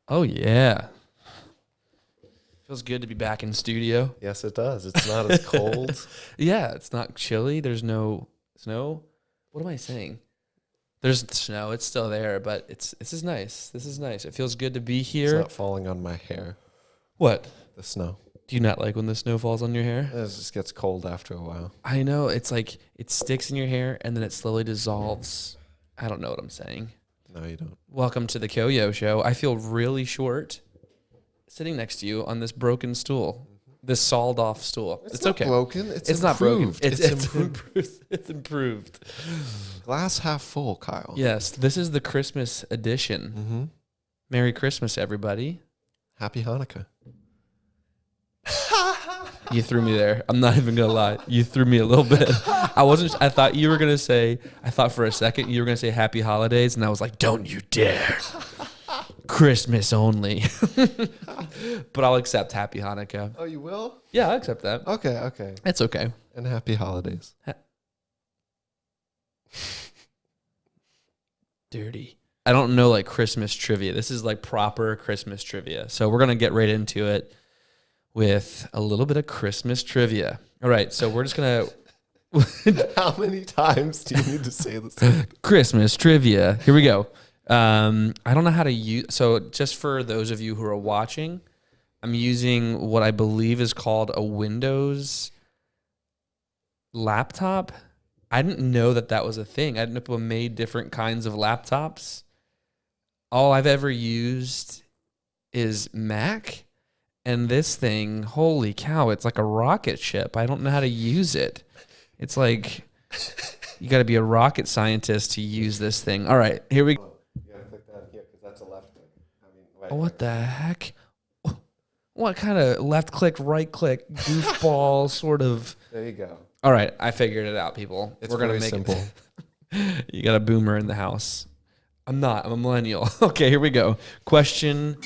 Oh, yeah. Feels good to be back in studio. Yes, it does. It's not as cold. Yeah, it's not chilly. There's no snow. What am I saying? There's snow. It's still there, but this is nice. This is nice. It feels good to be here. It's not falling on my hair. What? The snow. Do you not like when the snow falls on your hair? It just gets cold after a while. I know. It's like it sticks in your hair and then it slowly dissolves. I don't know what I'm saying. No, you don't. Welcome to the CoyoSho. I feel really short sitting next to you on this broken stool, this sawed off stool. It's not okay. Broken. It's not broken. It's improved. improved. It's improved. Glass half full, Kyle. Yes, this is the Christmas edition. Mm-hmm. Merry Christmas, everybody. Happy Hanukkah. You threw me there. I'm not even gonna lie. You threw me a little bit. I thought you were gonna say. I thought for a second you were gonna say Happy Holidays, and I was like, don't you dare. Christmas only. But I'll accept Happy Hanukkah. Oh, you will? Yeah, I'll accept that. Okay. It's okay. And happy holidays. Dirty. I don't know like Christmas trivia. This is like proper Christmas trivia. So we're gonna get right into it with a little bit of Christmas trivia. All right, so we're just gonna. How many times do you need to say this? Christmas trivia. Here we go. I don't know how to use. So just for those of you who are watching, I'm using what I believe is called a Windows laptop. I didn't know that was a thing. I didn't know people made different kinds of laptops. All I've ever used is Mac. And this thing, holy cow, it's like a rocket ship. I don't know how to use it. It's like you got to be a rocket scientist to use this thing. All right, here we go. You got to click that here because that's a left click. What the heck? What kind of left click, right click, goofball sort of? There you go. All right, I figured it out, people. It's We're gonna very make simple. it. You got a boomer in the house. I'm not. I'm a millennial. Okay, here we go. Question.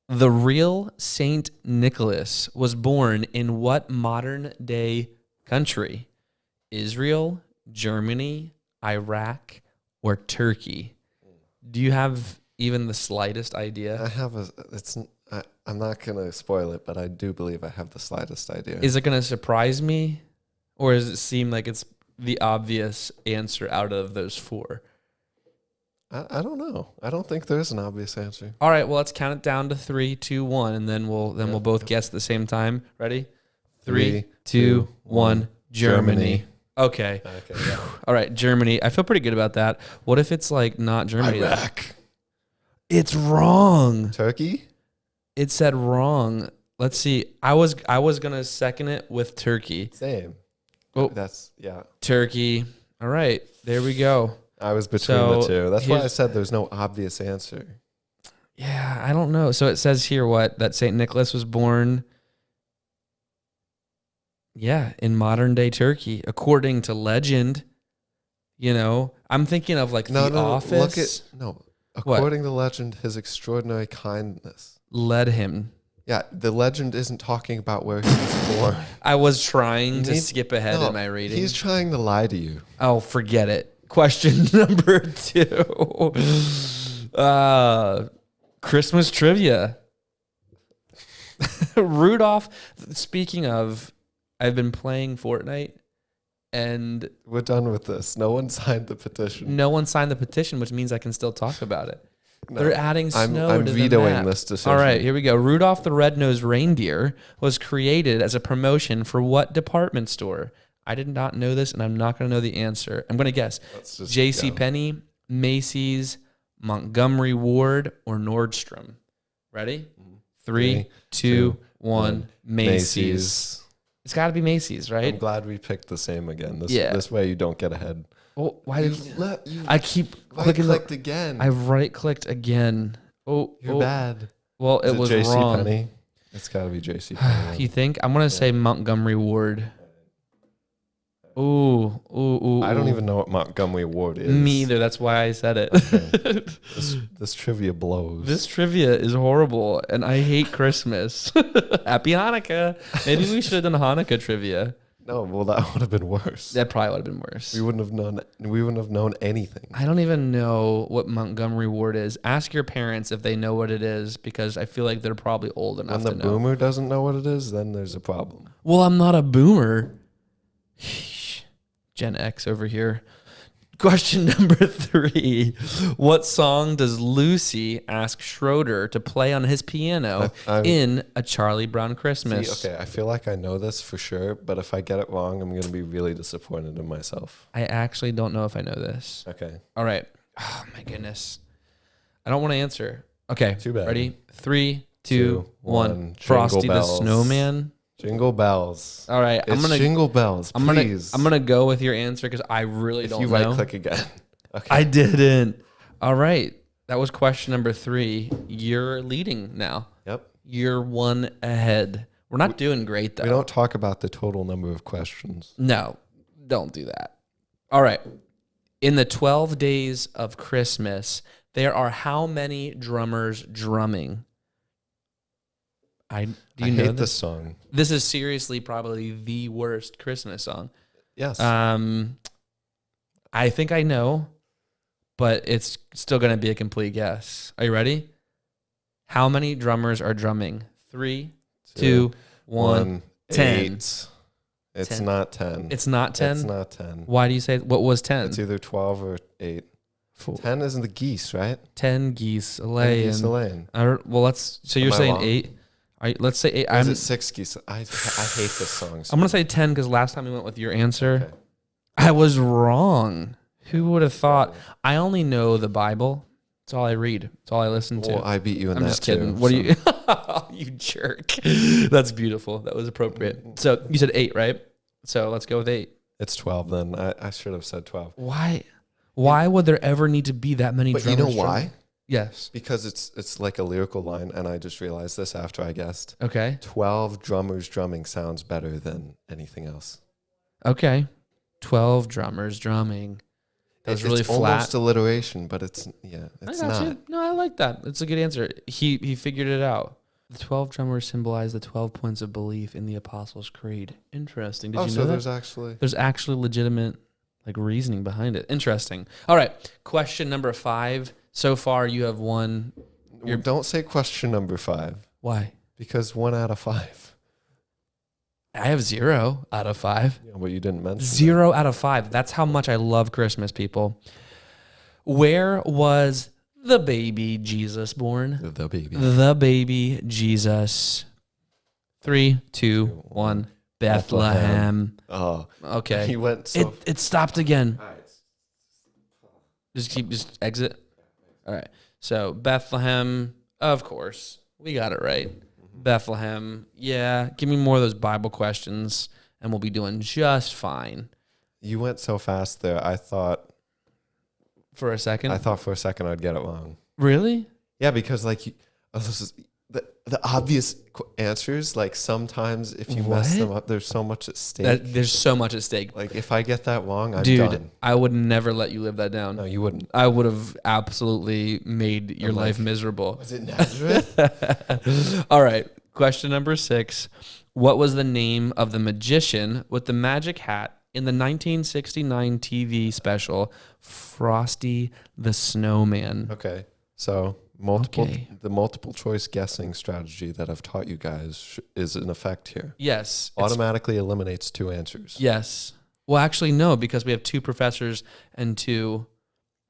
The real Saint Nicholas was born in what modern day country? Israel, Germany, Iraq, or Turkey? Do you have even the slightest idea? I have I'm not going to spoil it, but I do believe I have the slightest idea. Is it going to surprise me? Or does it seem like it's the obvious answer out of those four? I don't know. I don't think there's an obvious answer. All right, well, let's count it down to 3, 2, 1, and then we'll both guess at the same time. Ready? 3, 2, 1. Germany. Okay. Yeah. All right, Germany. I feel pretty good about that. What if it's like not Germany? Iraq. It's wrong. Turkey? It said wrong. Let's see. I was gonna second it with Turkey. Same. Oh, Yeah. Turkey. All right, there we go. I was between the two. That's why I said there's no obvious answer. Yeah, I don't know. So it says here that St. Nicholas was born. Yeah, in modern day Turkey, according to legend. You know, I'm thinking of like The Office. According to legend, his extraordinary kindness led him. Yeah, the legend isn't talking about where he was born. I was trying to skip ahead in my reading. He's trying to lie to you. Oh, forget it. Question number 2. Christmas trivia. Rudolph, speaking of, I've been playing Fortnite and we're done with this. No one signed the petition. No one signed the petition, which means I can still talk about it. No, they're adding snow I'm to vetoing the map. this decision. All right, here we go. Rudolph the Red-Nosed Reindeer was created as a promotion for what department store? I did not know this, and I'm not going to know the answer. I'm going to guess. JCPenney, Macy's, Montgomery Ward, or Nordstrom. Ready? 3, 2, 1. Macy's. It's got to be Macy's, right? I'm glad we picked the same again. This way you don't get ahead. Oh, why did I keep clicking? Right-clicked again. I right-clicked again. Oh, you're bad. Well, it was wrong. JCPenney? It's got to be JCPenney. You think? I'm going to say Montgomery Ward. Ooh. I don't even know what Montgomery Ward is. Me either. That's why I said it. Okay. This trivia blows. This trivia is horrible, and I hate Christmas. Happy Hanukkah. Maybe we should have done Hanukkah trivia. No, well, that would have been worse. That probably would have been worse. We wouldn't have known. We wouldn't have known anything. I don't even know what Montgomery Ward is. Ask your parents if they know what it is, because I feel like they're probably old enough to know. When the boomer doesn't know what it is, then there's a problem. Well, I'm not a boomer. Gen X over here. Question number 3. What song does Lucy ask Schroeder to play on his piano in A Charlie Brown Christmas? See, okay, I feel like I know this for sure, but if I get it wrong, I'm going to be really disappointed in myself. I actually don't know if I know this. Okay. All right. Oh, my goodness. I don't want to answer. Okay. Too bad. Ready? 3, 2, 1. Frosty the Snowman. Jingle bells. All right, I'm gonna jingle bells. Please. I'm gonna go with your answer because I really don't know. If you right click again. Okay. I didn't. All right, that was question number 3. You're leading now. Yep. You're 1 ahead. We're not doing great though. We don't talk about the total number of questions. No, don't do that. All right. In the 12 days of Christmas, there are how many drummers drumming? I hate this song. This is seriously probably the worst Christmas song. Yes. I think I know, but it's still going to be a complete guess. Are you ready? How many drummers are drumming? 3, 2, 1. 10. 8. It's 10. not 10. It's not 10? It's not 10. Why do you say, what was 10? It's either 12 or 8. 10 isn't the geese, right? 10 geese laying. 10 geese laying. Well, so you're saying 8? Let's say 8. Is it 6 geese? I hate this song. I'm going to say 10 because last time we went with your answer, Okay. I was wrong. Who would have thought? I only know the Bible. That's all I read. That's all I listen to. Well, I beat you in I'm that just kidding. too, What are you? You jerk. That's beautiful. That was appropriate. So you said 8, right? So let's go with 8. It's 12 then. I should have said 12. Why? Why would there ever need to be that many But drummers? you know why? Yes. Because it's like a lyrical line, and I just realized this after I guessed. Okay. 12 drummers drumming sounds better than anything else. Okay. 12 drummers drumming. That's really it's flat. Almost alliteration, but it's not. You. No, I like that. It's a good answer. He figured it out. The 12 drummers symbolize the 12 points of belief in the Apostles' Creed. Interesting. Did you know that? There's actually legitimate reasoning behind it. Interesting. All right. Question number 5. So far, you have won. Don't say question number 5. Why? Because 1 out of 5. I have 0 out of 5. Yeah, but you didn't mention 0 out of 5. That's how much I love Christmas, people. Where was the baby Jesus born? The baby. The baby Jesus. 3, 2, 1. Bethlehem. Oh, okay. He went. So it stopped again. All right. Just exit. All right. So Bethlehem, of course, we got it right. Bethlehem. Yeah. Give me more of those Bible questions, and we'll be doing just fine. You went so fast there. I thought for a second I'd get it wrong. Really? Yeah, because the obvious answers, sometimes if you mess them up, there's so much at stake. There's so much at stake. If I get that wrong, I'm done. Dude, I would never let you live that down. No, you wouldn't. I would have absolutely made your life miserable. Was it Nazareth? All right. Question number 6. What was the name of the magician with the magic hat in the 1969 TV special Frosty the Snowman? Okay. So the multiple choice guessing strategy that I've taught you guys is in effect here. Yes. Automatically eliminates 2 answers. Yes. Well, actually, no, because we have 2 professors and 2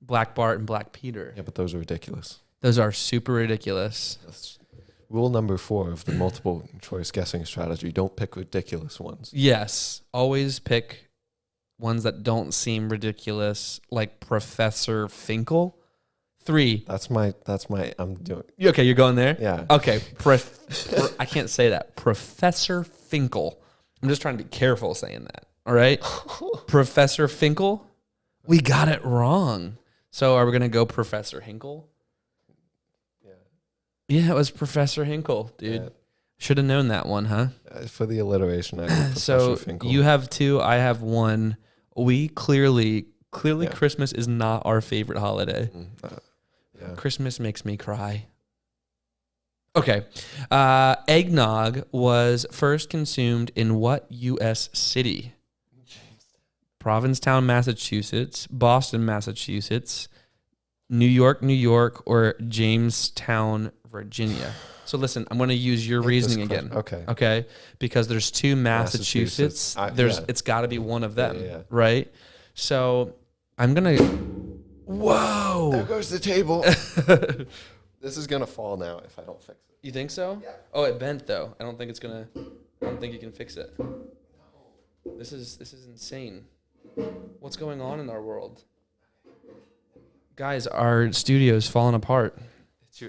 Black Bart and Black Peter. Yeah, but those are ridiculous. Those are super ridiculous. That's rule number 4 of the multiple choice guessing strategy. Don't pick ridiculous ones. Yes. Always pick ones that don't seem ridiculous, like Professor Finkel. 3. That's my. I'm doing. Okay, you're going there? Yeah. Okay. I can't say that. Professor Finkel. I'm just trying to be careful saying that. All right. Professor Finkel. We got it wrong. So are we going to go Professor Hinkle? Yeah, it was Professor Hinkle, dude. Yeah. Should have known that one, huh? For the alliteration, I Professor so Finkel. You have 2, I have 1. We clearly Christmas is not our favorite holiday. Yeah. Christmas makes me cry. Okay. Eggnog was first consumed in what U.S. city? Provincetown, Massachusetts, Boston, Massachusetts, New York, New York, or Jamestown, Virginia. So listen, I'm going to use your reasoning again. Okay. Okay. Because there's two Massachusetts. It's got to be one of them, right? So I'm going to. Whoa. There goes the table. This is going to fall now if I don't fix it. You think so? Yeah. Oh, it bent though. I don't think you can fix it. This is insane. What's going on in our world? Guys, our studio's falling apart.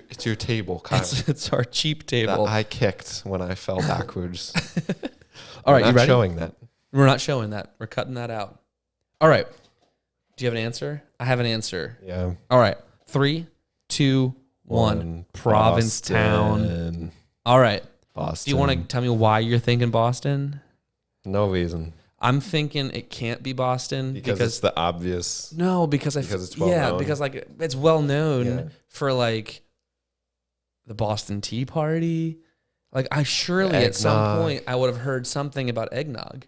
It's your table, Kyle. It's our cheap table. That I kicked when I fell backwards. All right, you ready? Showing that. We're not showing that. We're cutting that out. All right. Do you have an answer? I have an answer. Yeah. All right. 3, 2, 1. Provincetown. Boston. All right. Boston. Do you want to tell me why you're thinking Boston? No reason. I'm thinking it can't be Boston because it's the obvious. No, because it's well known. Because like it's well known for like the Boston Tea Party. Like I surely at some point I would have heard something about eggnog,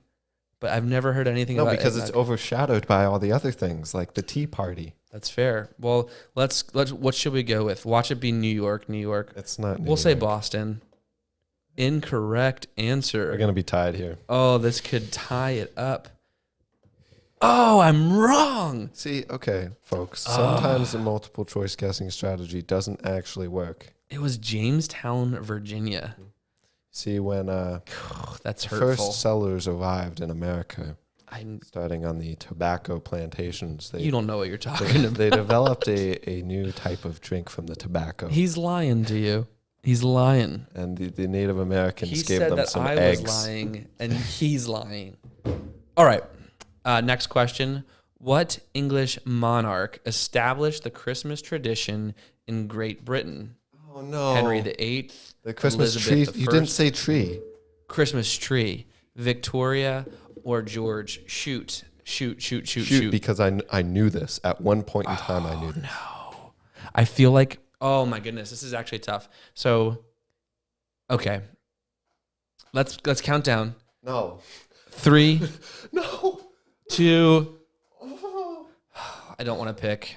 but I've never heard anything about because eggnog. it's overshadowed by all the other things like the Tea Party. That's fair. Well, let's what should we go with? Watch it be New York, New York. It's not. We'll say Boston. Incorrect answer. We're going to be tied here. Oh, this could tie it up. Oh, I'm wrong. See, okay, folks. Sometimes the multiple choice guessing strategy doesn't actually work. It was Jamestown, Virginia. See, when that's hurtful. First settlers arrived in America, starting on the tobacco plantations. You don't know what you're talking about. They developed a new type of drink from the tobacco. He's lying to you. He's lying. And the Native Americans gave them some eggs. I was lying, and he's lying. All right. Next question. What English monarch established the Christmas tradition in Great Britain? Oh, no. Henry VIII. The Christmas Elizabeth tree. You didn't say tree. Christmas tree. Victoria or George? Shoot, because I knew this. At one point in time, I knew this. No. I feel like... Oh my goodness, this is actually tough. So, okay, let's count down. No. 3. No. 2. I don't want to pick.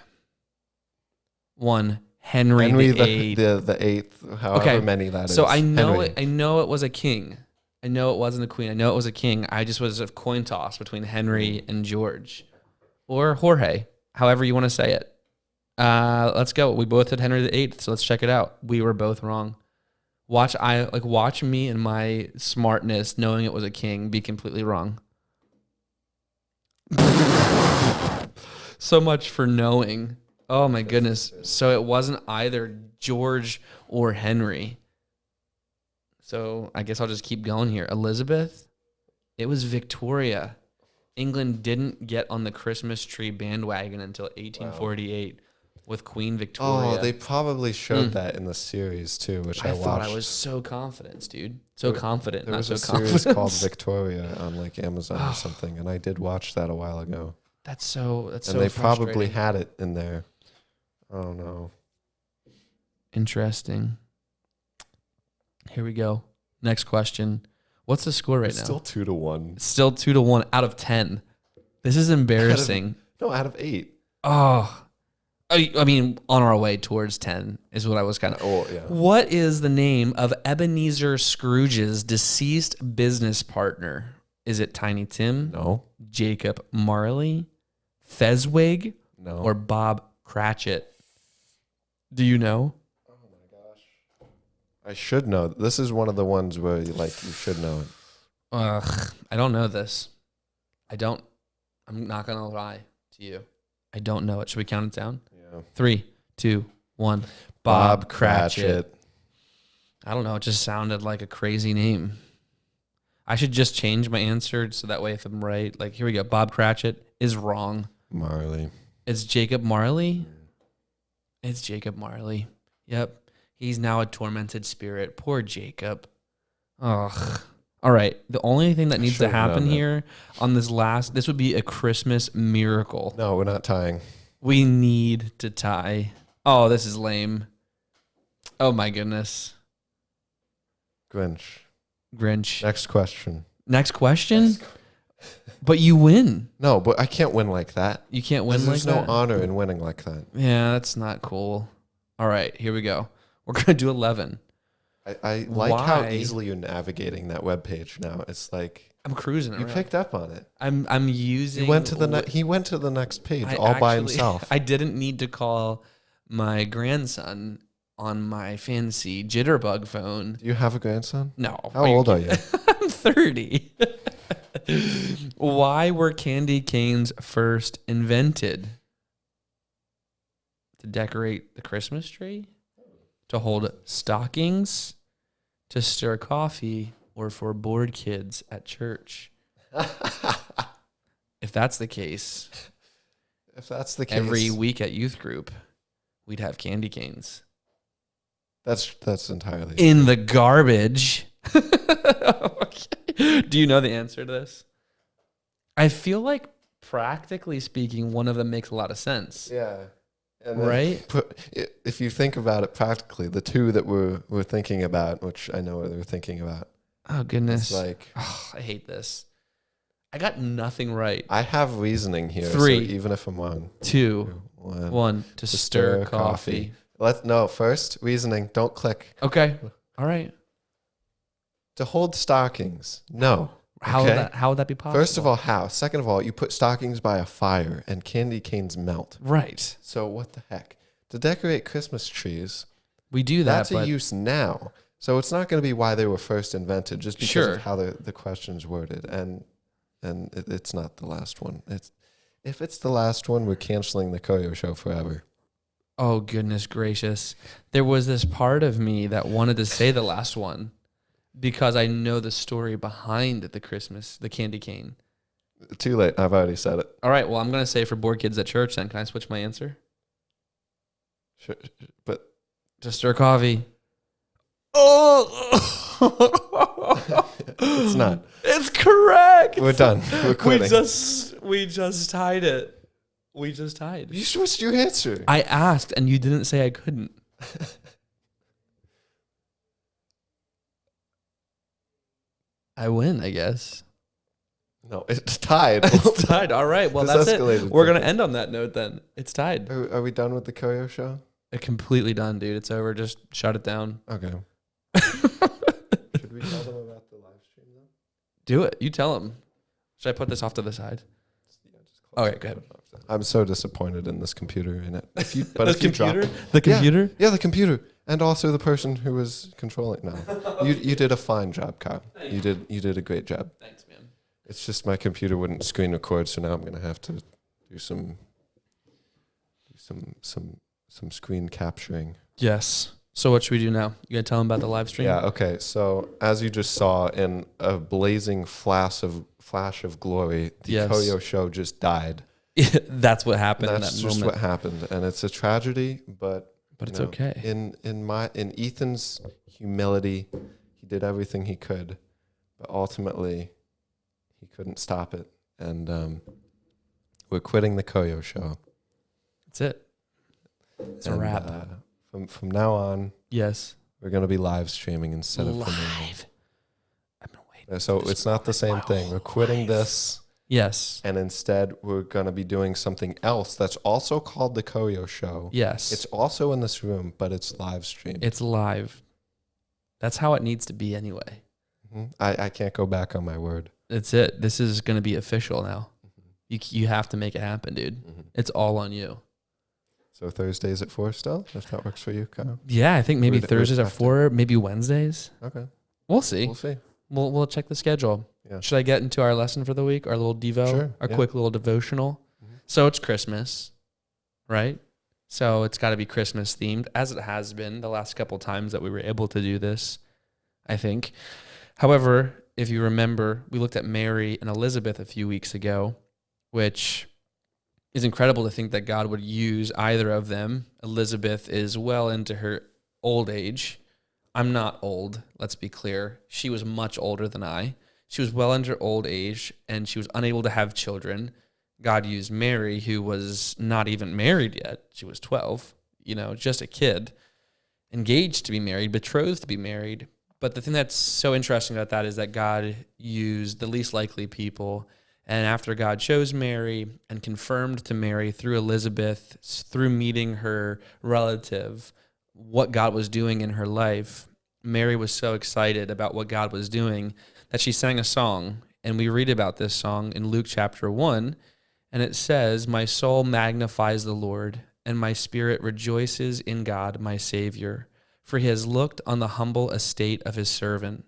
1. Henry VIII. the eighth. However many that is. So I know Henry. it. I know it was a king. I know it wasn't a queen. I know it was a king. I just was a coin toss between Henry and George, or Jorge, however you want to say it. Let's go. We both had Henry VIII, so let's check it out. We were both wrong. Watch me and my smartness knowing it was a king be completely wrong. So much for knowing. Oh my goodness. So it wasn't either George or Henry. So I guess I'll just keep going here. Elizabeth? It was Victoria. England didn't get on the Christmas tree bandwagon until 1848. Wow. With Queen Victoria. Oh, they probably showed that in the series too, which I watched. I thought I was so confident, dude. So confident. There was a series called Victoria on like Amazon or something, and I did watch that a while ago. That's so and they probably had it in there. Oh no. Interesting. Here we go. Next question. What's the score right now? Still 2-1. It's still 2-1 out of 10. This is embarrassing. Out of 8. Oh. I mean, on our way towards 10 is what I was kind of... Oh, yeah. What is the name of Ebenezer Scrooge's deceased business partner? Is it Tiny Tim? No. Jacob Marley? Fezwig? No. Or Bob Cratchit? Do you know? Oh, my gosh. I should know. This is one of the ones where you should know it. I don't know this. I'm not going to lie to you. I don't know it. Should we count it down? Yeah. 3, 2, 1. Bob Cratchit. I don't know. It just sounded like a crazy name. I should just change my answer so that way if I'm right. Like, here we go. Bob Cratchit is wrong. Marley. It's Jacob Marley? It's Jacob Marley. Yep. He's now a tormented spirit. Poor Jacob. Ugh. All right. The only thing that needs to happen here on this would be a Christmas miracle. No, we're not tying. We need to tie. Oh, this is lame. Oh my goodness. Grinch. Next question. But you win. No, but I can't win like that. You can't win like that? There's no honor in winning like that. Yeah, that's not cool. All right, here we go. We're going to do 11. I like how easily you're navigating that webpage now. It's like I'm cruising around. You picked up on it. I'm using. He went to the next page by himself. I didn't need to call my grandson on my fancy jitterbug phone. Do you have a grandson? No. How old are you? I'm 30. Why were candy canes first invented? To decorate the Christmas tree? To hold stockings? To stir coffee? Or for bored kids at church? If that's the case, every week at youth group, we'd have candy canes. That's entirely in the garbage. Okay. Do you know the answer to this? I feel like, practically speaking, one of them makes a lot of sense. Yeah. And right? If you think about it practically, the two that we're thinking about, which I know what they're thinking about. Oh, goodness. It's like, I hate this. I got nothing right. I have reasoning here. 3. So even if I'm wrong. 2. 1. To stir coffee. First, reasoning. Don't click. Okay. All right. To hold stockings. No. How would that be possible? First of all, how? Second of all, you put stockings by a fire and candy canes melt. Right. So what the heck? To decorate Christmas trees, we do that. That's a use now. So it's not going to be why they were first invented, just because of how the question's worded. And it's not the last one. If it's the last one, we're canceling the CoyoSho forever. Oh, goodness gracious. There was this part of me that wanted to say the last one because I know the story behind the candy cane. Too late. I've already said it. All right. Well, I'm going to say for bored kids at church then. Can I switch my answer? Sure. But to stir coffee. Oh! It's not. It's correct. We're done. We're quitting. We just tied it. We just tied. You switched your answer. I asked, and you didn't say I couldn't. I win, I guess. No, it's tied. It's tied. All right. Well, that's it. We're going to end on that note then. It's tied. Are we done with the CoyoSho? Completely done, dude. It's over. Just shut it down. Okay. Should we tell them about the live stream though? Do it. You tell them. Should I put this off to the side? Yeah, just okay, go ahead. I'm so disappointed in this computer in it. The computer? Yeah, the computer. And also the person who was controlling. No. You did a fine job, Kyle. You did a great job. Thanks, man. It's just my computer wouldn't screen record, so now I'm gonna have to do some screen capturing. Yes. So what should we do now? You gonna tell them about the live stream? Yeah. Okay. So as you just saw in a blazing flash of glory, the CoyoSho just died. That's what happened. That's in that just moment. what happened, and it's a tragedy. But it's okay. In Ethan's humility, he did everything he could, but ultimately, he couldn't stop it, and we're quitting the CoyoSho. That's it. It's a wrap. From now on, yes, we're going to be live streaming instead of live. I've been waiting. So it's not the same thing. We're quitting this. Yes. And instead, we're going to be doing something else that's also called the CoyoSho. Yes. It's also in this room, but it's live streamed. It's live. That's how it needs to be anyway. Mm-hmm. I can't go back on my word. That's it. This is going to be official now. Mm-hmm. You have to make it happen, dude. Mm-hmm. It's all on you. So Thursdays at 4 still, if that works for you, Kyle? Yeah, I think maybe Thursdays at 4, maybe Wednesdays. Okay. We'll see. We'll see. We'll check the schedule. Yeah. Should I get into our lesson for the week, our little devo, sure, our quick little devotional? Mm-hmm. So it's Christmas, right? So it's got to be Christmas themed, as it has been the last couple times that we were able to do this, I think. However, if you remember, we looked at Mary and Elizabeth a few weeks ago, which is incredible to think that God would use either of them. Elizabeth is well into her old age. I'm not old, let's be clear. She was much older than I. She was well into her old age, and she was unable to have children. God used Mary, who was not even married yet. She was 12, just a kid, engaged to be married, betrothed to be married. But the thing that's so interesting about that is that God used the least likely people. And after God chose Mary and confirmed to Mary through Elizabeth, through meeting her relative, what God was doing in her life, Mary was so excited about what God was doing that she sang a song. And we read about this song in Luke chapter 1. And it says, "My soul magnifies the Lord, and my spirit rejoices in God, my Savior. For he has looked on the humble estate of his servant.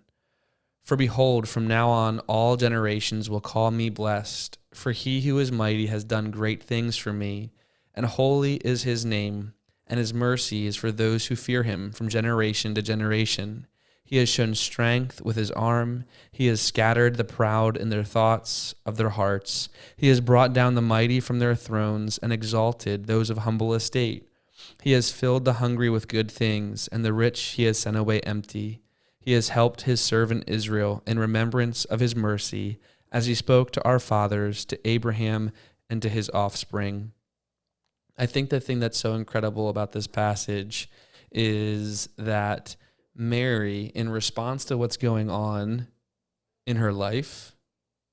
For behold, from now on all generations will call me blessed. For he who is mighty has done great things for me, and holy is his name, and his mercy is for those who fear him from generation to generation. He has shown strength with his arm. He has scattered the proud in their thoughts of their hearts. He has brought down the mighty from their thrones and exalted those of humble estate. He has filled the hungry with good things, and the rich he has sent away empty. He has helped his servant Israel in remembrance of his mercy, as he spoke to our fathers, to Abraham, and to his offspring." I think the thing that's so incredible about this passage is that Mary, in response to what's going on in her life,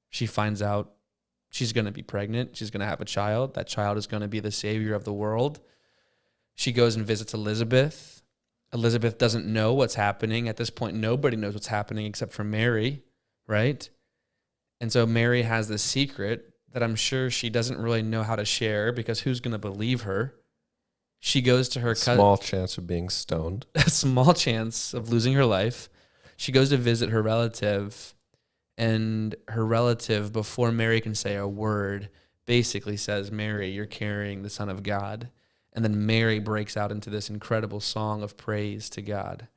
she finds out she's going to be pregnant. She's going to have a child. That child is going to be the savior of the world. She goes and visits Elizabeth. Elizabeth doesn't know what's happening. At this point, nobody knows what's happening except for Mary, right? And so Mary has this secret that I'm sure she doesn't really know how to share, because who's going to believe her? She goes to her cousin. Small chance of being stoned. A small chance of losing her life. She goes to visit her relative, and her relative, before Mary can say a word, basically says, "Mary, you're carrying the Son of God." And then Mary breaks out into this incredible song of praise to God.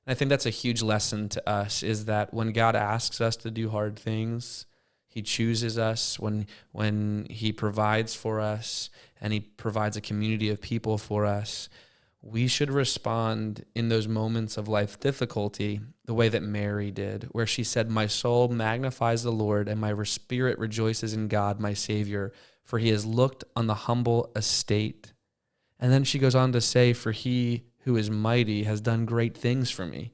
And I think that's a huge lesson to us, is that when God asks us to do hard things, he chooses us, when he provides for us and he provides a community of people for us, we should respond in those moments of life difficulty the way that Mary did, where she said, "My soul magnifies the Lord, and my spirit rejoices in God, my Savior, for he has looked on the humble estate." And then she goes on to say, "For he who is mighty has done great things for me."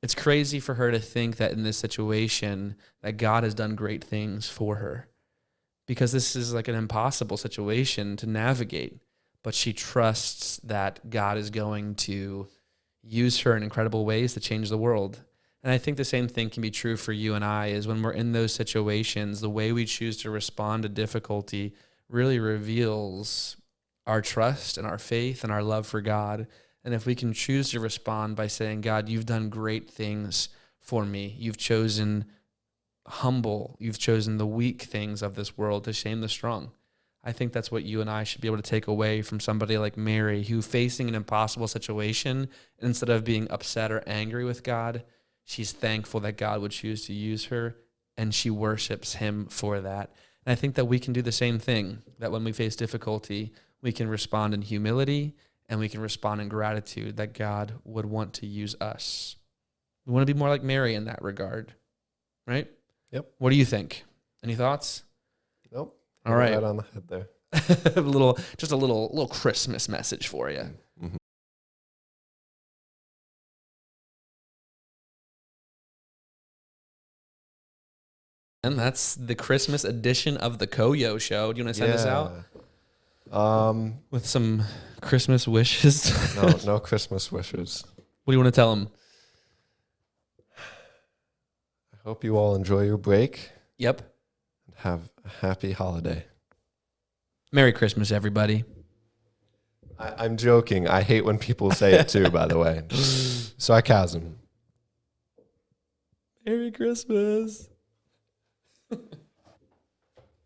It's crazy for her to think that in this situation that God has done great things for her, because this is like an impossible situation to navigate. But she trusts that God is going to use her in incredible ways to change the world. And I think the same thing can be true for you and I, is when we're in those situations, the way we choose to respond to difficulty really reveals our trust and our faith and our love for God. And if we can choose to respond by saying, "God, you've done great things for me. You've chosen you've chosen the weak things of this world to shame the strong." I think that's what you and I should be able to take away from somebody like Mary, who, facing an impossible situation, instead of being upset or angry with God, she's thankful that God would choose to use her, and she worships him for that. And I think that we can do the same thing, that when we face difficulty, we can respond in humility, and we can respond in gratitude that God would want to use us. We want to be more like Mary in that regard, right? Yep. What do you think? Any thoughts? Nope. All right. Right on the head there. just a little Christmas message for you. Mm-hmm. And that's the Christmas edition of the CoyoSho. Do you want to send us out? With some Christmas wishes? No Christmas wishes. What do you want to tell them? I hope you all enjoy your break. Yep. And have a happy holiday. Merry Christmas, everybody. I'm joking. I hate when people say it too, by the way. Sarcasm. Merry Christmas.